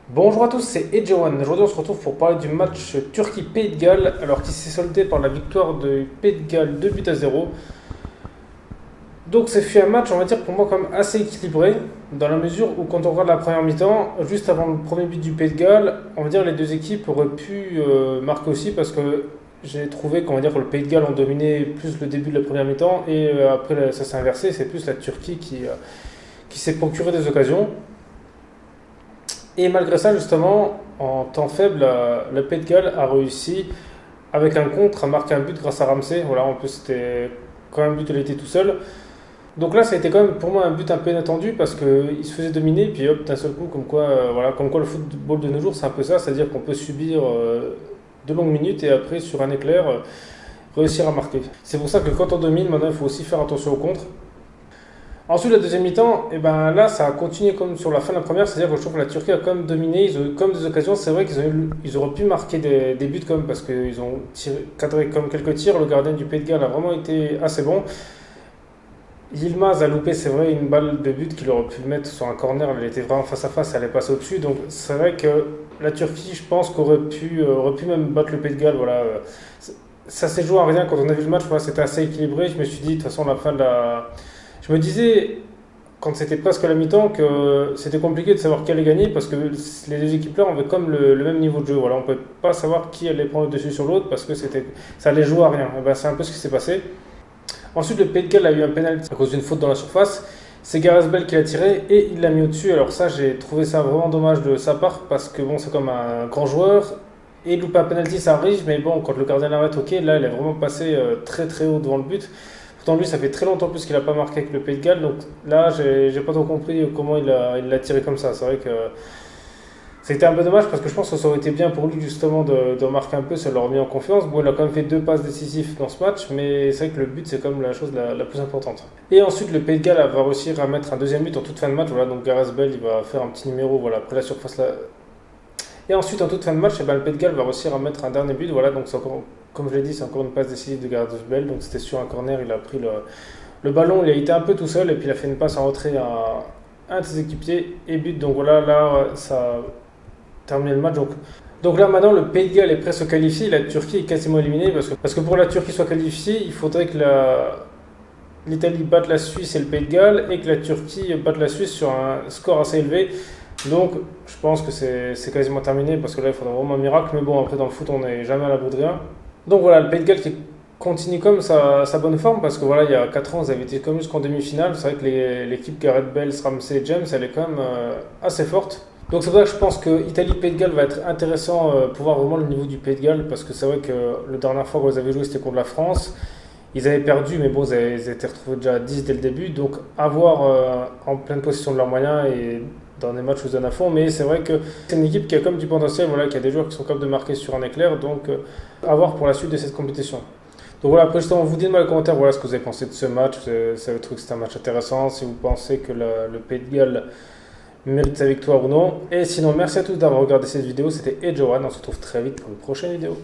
Bonjour à tous, c'est Edgewan. Aujourd'hui, on se retrouve pour parler du match Turquie-Pays de Galles, alors qui s'est soldé par la victoire de Pays de Galles 2 buts à 0. Donc, c'est fait un match, on va dire, pour moi, quand même assez équilibré, dans la mesure où, quand on regarde la première mi-temps, juste avant le premier but du Pays de Galles, on va dire les deux équipes auraient pu marquer aussi, parce que j'ai trouvé qu'on va dire que le Pays de Galles ont dominé plus le début de la première mi-temps, et après, ça s'est inversé, c'est plus la Turquie qui s'est procuré des occasions. Et malgré ça, justement, en temps faible, le Pays de Galles a réussi, avec un contre, à marquer un but grâce à Ramsey. Voilà, en plus, c'était quand même un but, il était tout seul. Donc là, ça a été quand même pour moi un but un peu inattendu parce qu'il se faisait dominer, puis hop, d'un seul coup, comme quoi le football de nos jours, c'est un peu ça, c'est-à-dire qu'on peut subir de longues minutes et après, sur un éclair, réussir à marquer. C'est pour ça que quand on domine, maintenant, il faut aussi faire attention au contre. Ensuite, la deuxième mi-temps, et ben là, ça a continué comme sur la fin de la première, c'est-à-dire que je trouve que la Turquie a quand même dominé, ils ont eu comme des occasions, c'est vrai ils auraient pu marquer des buts comme parce qu'ils ont cadré comme quelques tirs, le gardien du Pays de Galles a vraiment été assez bon. Yilmaz a loupé, c'est vrai, une balle de but qu'il aurait pu mettre sur un corner, elle était vraiment face à face, elle est passée au-dessus, donc c'est vrai que la Turquie, je pense aurait pu même battre le Pays de Galles, voilà. Ça s'est joué à rien quand on a vu le match, voilà, c'était assez équilibré, je me suis dit, de toute façon, à la fin de la... Je me disais, quand c'était presque la mi-temps, que c'était compliqué de savoir qui allait gagner parce que les deux équipes-là avaient comme le même niveau de jeu. Voilà, on ne peut pas savoir qui allait prendre le dessus sur l'autre parce que ça allait jouer à rien. Et ben, c'est un peu ce qui s'est passé. Ensuite, le Pays de Galles a eu un pénalty à cause d'une faute dans la surface. C'est Gareth Bale qui l'a tiré et il l'a mis au-dessus. Alors ça, j'ai trouvé ça vraiment dommage de sa part parce que bon, c'est comme un grand joueur. Et louper un penalty, ça arrive, mais bon, quand le gardien l'arrête, ok, là, il est vraiment passé très très haut devant le but. Pourtant, lui, ça fait très longtemps plus qu'il n'a pas marqué avec le Pays de Galles, donc là, j'ai pas trop compris comment il l'a tiré comme ça. C'est vrai que c'était un peu dommage parce que je pense que ça aurait été bien pour lui justement de marquer un peu, ça l'aurait mis en confiance. Bon, il a quand même fait deux passes décisives dans ce match, mais c'est vrai que le but, c'est quand même la chose la plus importante. Et ensuite, le Pays de Galles va réussir à mettre un deuxième but en toute fin de match. Voilà, donc Gareth Bale, il va faire un petit numéro voilà, après la surface là. Et ensuite, en toute fin de match, eh ben, le Pays de Galles va réussir à mettre un dernier but. Voilà, donc c'est encore, comme je l'ai dit, c'est encore une passe décisive de Gareth Bale. Donc c'était sur un corner, il a pris le ballon, il a été un peu tout seul et puis il a fait une passe en retrait à un de ses équipiers et but. Donc voilà, là, ça a terminé le match. Donc là, maintenant, le Pays de Galles est prêt à se qualifier. La Turquie est quasiment éliminée parce que pour que la Turquie soit qualifiée, il faudrait que l'Italie batte la Suisse et le Pays de Galles et que la Turquie batte la Suisse sur un score assez élevé. Donc, je pense que c'est quasiment terminé parce que là, il faudra vraiment un miracle. Mais bon, après, dans le foot, on n'est jamais à l'abri de rien. Donc voilà, le Pays de Galles qui continue comme sa bonne forme parce que voilà, il y a 4 ans, ils avaient été comme jusqu'en demi-finale. C'est vrai que l'équipe Gareth Bale, Ramsey et James, elle est quand même assez forte. Donc c'est pour ça que je pense que Italie-Pays de Galles va être intéressant pour voir vraiment le niveau du Pays de Galles parce que c'est vrai que la dernière fois qu'ils avaient joué, c'était contre la France. Ils avaient perdu, mais bon, ils étaient retrouvés déjà à 10 dès le début. Donc, à voir en pleine possession de leurs moyens et dans des matchs où ils donnent à fond. Mais c'est vrai que c'est une équipe qui a comme du potentiel, voilà, qui a des joueurs qui sont capables de marquer sur un éclair. Donc, à voir pour la suite de cette compétition. Donc voilà, après, justement, vous dites dans les commentaires voilà, ce que vous avez pensé de ce match. Si vous trouvez que c'est un match intéressant, si vous pensez que le Pays de Galles mérite sa victoire ou non. Et sinon, merci à tous d'avoir regardé cette vidéo. C'était Edgewan. On se retrouve très vite pour une prochaine vidéo.